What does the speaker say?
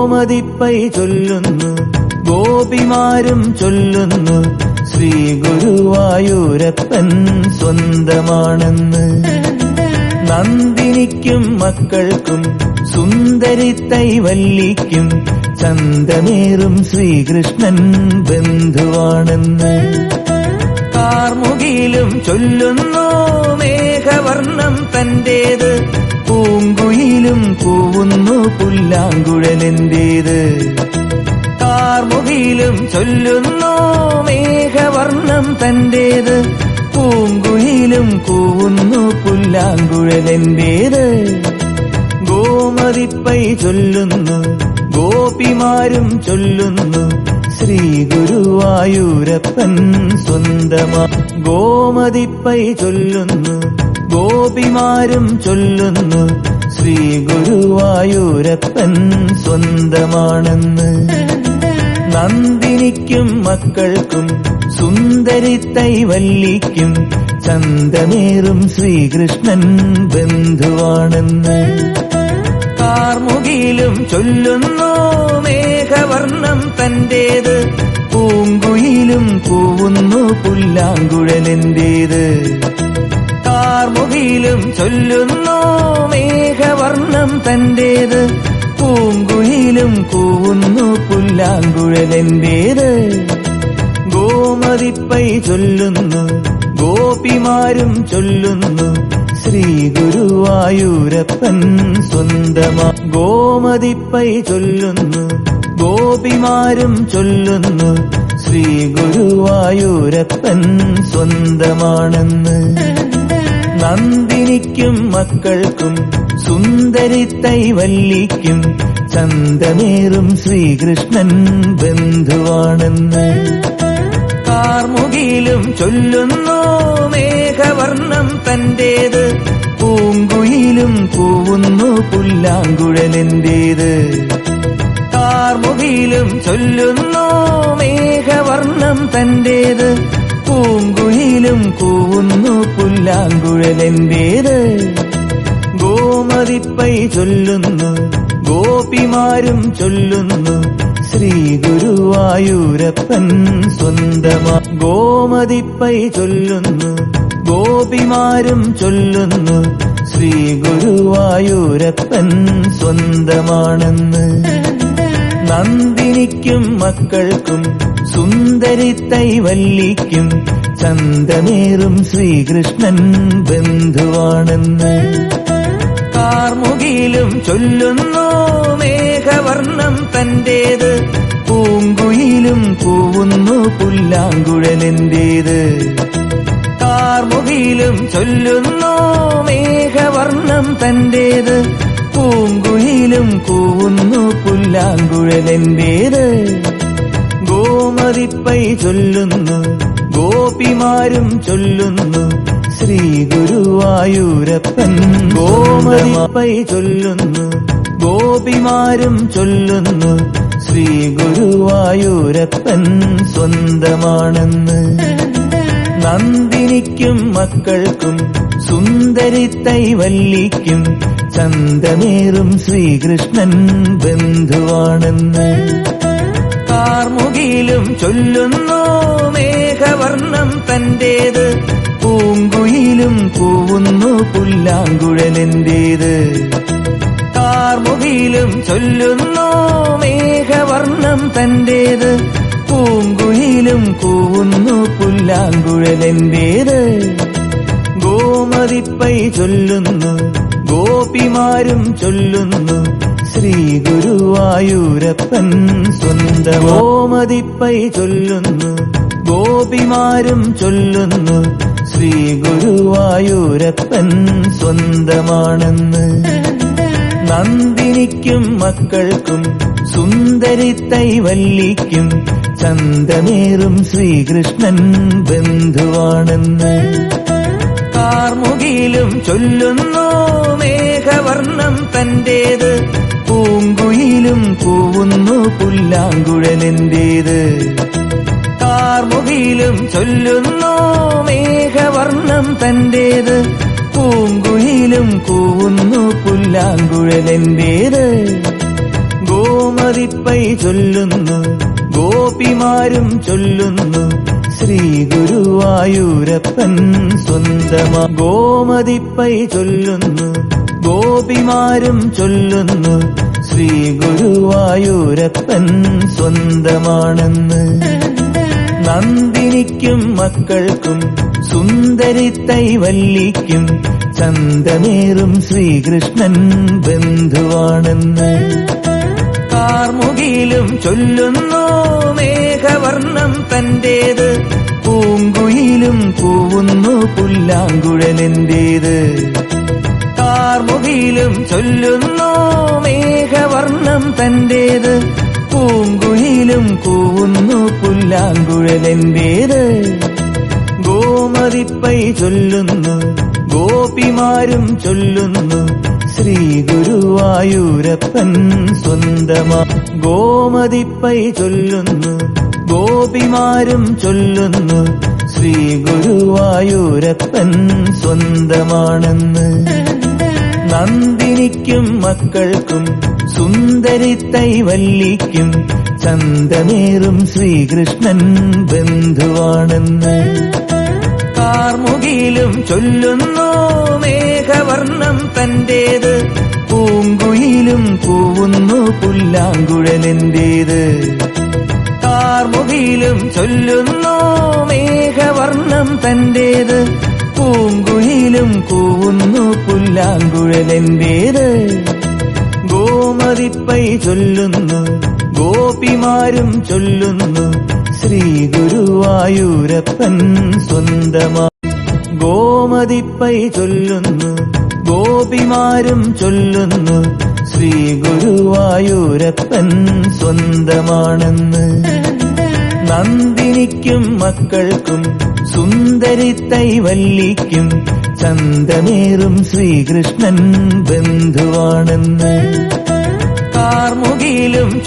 ഗോമതിപ്പൈ ചൊല്ലുന്നു ഗോപിമാരും ചൊല്ലുന്നു ശ്രീ ഗുരുവായൂരപ്പൻ സ്വന്തമാണെന്ന്. നന്ദിനിക്കും മക്കൾക്കും സുന്ദരിത്തൈ വല്ലിക്കും ചന്തമേറും ശ്രീകൃഷ്ണൻ ബന്ധുവാണെന്ന്. കാർമുകിലും ചൊല്ലുന്നു മേഘവർണ്ണം തന്റേത്, പൂങ്കുയിലും കൂവുന്നു പുല്ലാങ്കുഴലെന്റേത്. കാർമുകിലും ചൊല്ലുന്നു മേഘവർണ്ണം തന്റേത്, പൂങ്കുയിലും കൂവുന്നു പുല്ലാങ്കുഴലെന്റേത്. ഗോമതിപ്പൈ ചൊല്ലുന്നു ഗോപിമാരും ചൊല്ലുന്നു ശ്രീ ഗുരുവായൂരപ്പൻ സ്വന്തമാ. ഗോമതിപ്പൈ ചൊല്ലുന്നു ഗോപിമാരും ചൊല്ലുന്നു ശ്രീ ഗുരുവായൂരപ്പൻ സ്വന്തമാണെന്ന്. നന്ദിനിക്കും മക്കൾക്കും സുന്ദരിത്തൈ വല്ലിക്കും ചന്തമേറും ശ്രീകൃഷ്ണൻ ബന്ധുവാണെന്ന്. കാർമുകിലും ചൊല്ലുന്നു മേഘവർണ്ണം തന്റേത്, പൂങ്കുയിലും കൂവുന്നു പുല്ലാങ്കുഴലെന്റേത്. കാർമുകിലും ചൊല്ലുന്നു മേഘവർണ്ണം തന്റേത്, പൂങ്കുയിലും കൂവുന്നു പുല്ലാങ്കുഴലെന്റേത്. ഗോമതിപ്പൈ ചൊല്ലുന്നു ഗോപിമാരും ചൊല്ലുന്നു ശ്രീ ഗുരുവായൂരപ്പൻ സ്വന്തമാ. ഗോമതിപ്പൈ ചൊല്ലുന്നു ഗോപിമാരും ചൊല്ലുന്നു ശ്രീ ഗുരുവായൂരപ്പൻ സ്വന്തമാണെന്ന്. നന്ദിനിക്കും മക്കൾക്കും സുന്ദരിത്തൈ വല്ലിക്കും ചന്തമേറും ശ്രീകൃഷ്ണൻ ബന്ധുവാണെന്ന്. കാർമുകിലും ചൊല്ലുന്നു മേഘവർണ്ണം തന്റേത്, പൂങ്കുയിലും കൂവുന്നു പുല്ലാങ്കുഴലെന്റേത്. കാർമുകിലും ചൊല്ലുന്നു മേഘവർണ്ണം തന്റേത്, പൂങ്കുയിലും കൂവുന്നു പുല്ലാങ്കുഴലെന്റേത്. ഗോമതിപ്പൈ ചൊല്ലുന്നു ഗോപിമാരും ചൊല്ലുന്നു ശ്രീ ഗുരുവായൂരപ്പൻ സ്വന്തമാ. ഗോമതിപ്പൈ ചൊല്ലുന്നു ഗോപിമാരും ചൊല്ലുന്നു ശ്രീ ഗുരുവായൂരപ്പൻ സ്വന്തമാണെന്ന്. നന്ദിനിക്കും മക്കൾക്കും സുന്ദരിത്തൈ വല്ലിക്കും ചന്തമേറും ശ്രീകൃഷ്ണൻ ബന്ധുവാണെന്ന്. കാർമുകിലും ചൊല്ലുന്നു മേഘവർണ്ണം തന്റേത്, പൂങ്കുയിലും കൂവുന്നു പുല്ലാങ്കുഴലെന്റേത്. കാർമുകിലും ചൊല്ലുന്നു മേഘവർണ്ണം തന്റേത്, പൂങ്കുയിലും കൂവുന്നു പുല്ലാങ്കുഴലെന്റേത്. ഗോമതിപ്പൈ ചൊല്ലുന്നു ഗോപിമാരും ചൊല്ലുന്നു ശ്രീ ഗുരുവായൂരപ്പൻ. ഗോമതിപ്പൈ ചൊല്ലുന്നു ഗോപിമാരും ചൊല്ലുന്നു ശ്രീ ഗുരുവായൂരപ്പൻ സ്വന്തമാണെന്ന്. നന്ദിനിക്കും മക്കൾക്കും സുന്ദരിത്തൈ വല്ലിക്കും ചന്തമേറും ശ്രീകൃഷ്ണൻ ബന്ധുവാണെന്ന്. കാർമുകിലും ചൊല്ലുന്നു മേഘവർണ്ണം തന്റേത്, പൂങ്കുയിലും കൂവുന്നു പുല്ലാങ്കുഴലെന്റേത്. കാർമുകിലും ചൊല്ലുന്നു മേഘവർണ്ണം തന്റേത്, പൂങ്കുയിലും കൂവുന്നു പുല്ലാങ്കുഴലെന്റേത്. ഗോമതിപ്പൈ ചൊല്ലുന്നു ഗോപിമാരും ചൊല്ലുന്നു ശ്രീ ഗുരുവായൂരപ്പൻ സ്വന്തം. ഗോമതിപ്പൈ ചൊല്ലുന്നു ഗോപിമാരും ചൊല്ലുന്നു ശ്രീ ഗുരുവായൂരപ്പൻ സ്വന്തമാണെന്ന്. നന്ദിനിക്കും മക്കൾക്കും സുന്ദരിത്തൈ വല്ലിക്കും ചന്തമേറും ശ്രീകൃഷ്ണൻ ബന്ധുവാണെന്ന്. കാർമുകിലും ചൊല്ലുന്നു മേഘവർണ്ണം തന്റേത്, പൂങ്കുയിലും കൂവുന്നു പുല്ലാങ്കുഴലെന്റേത്. കാർമുകിലും ചൊല്ലുന്നു മേഘവർണ്ണം തന്റേത്, പൂങ്കുയിലും കൂവുന്നു പുല്ലാങ്കുഴലെന്റേത്. ഗോമ ഗോമതിപ്പൈ ചൊല്ലുന്നു ഗോപിമാരും ചൊല്ലുന്നു ശ്രീ ഗുരുവായൂരപ്പൻ സ്വന്തമാ. ഗോമതിപ്പൈ ചൊല്ലുന്നു ഗോപിമാരും ചൊല്ലുന്നു ശ്രീ ഗുരുവായൂരപ്പൻ സ്വന്തമാണെന്ന്. നന്ദിനിക്കും മക്കൾക്കും സുന്ദരി തൈവല്ലിക്കും ചന്തമേറും ശ്രീകൃഷ്ണൻ ബന്ധുവാണെന്ന്. കാർമുകിലും ചൊല്ലുന്നു മേഘവർണ്ണം തന്റേത്, പൂങ്കുയിലും കൂവുന്നു പുല്ലാങ്കുഴലെന്റേത്. കാർമുകിലും ചൊല്ലുന്നു മേഘവർണ്ണം തന്റേത്, പൂങ്കുയിലും കൂവുന്നു പുല്ലാങ്കുഴലെന്റേത്. ഗോമതിപ്പൈ ചൊല്ലുന്നു ഗോപിമാരും ചൊല്ലുന്നു ശ്രീ ഗുരുവായൂരപ്പൻ സ്വന്തമാ. ഗോമതിപ്പൈ ചൊല്ലുന്നു ഗോപിമാരും ചൊല്ലുന്നു ശ്രീ ഗുരുവായൂരപ്പൻ സ്വന്തമാണെന്ന്. നന്ദിനിക്കും മക്കൾക്കും സുന്ദരി തൈവല്ലിക്കും ചന്തമേറും ശ്രീകൃഷ്ണൻ ബന്ധുവാണെന്ന്. കാർമുകിലും ചൊല്ലുന്നു മേഘവർണ്ണം തന്റേത്, പൂങ്കുയിലും കൂവുന്നു പുല്ലാങ്കുഴലെന്റേത്. കാർമുകിലും ചൊല്ലുന്നു മേഘവർണ്ണം തന്റേത്, പൂങ്കുയിലും കൂവുന്നു പുല്ലാങ്കുഴലെന്റേത്. ഗോമതിപ്പൈ ചൊല്ലുന്നു ഗോപിമാരും ചൊല്ലുന്നു ശ്രീ ഗുരുവായൂരപ്പൻ സ്വന്തമാ. ഗോമതിപ്പൈ ചൊല്ലുന്നു ഗോപിമാരും ചൊല്ലുന്നു ശ്രീ ഗുരുവായൂരപ്പൻ സ്വന്തമാണെന്ന്. നന്ദിനിക്കും മക്കൾക്കും സുന്ദരി തൈവല്ലിക്കും ചന്തമേറും ശ്രീകൃഷ്ണൻ ബന്ധുവാണെന്ന്. കാർമുകിലും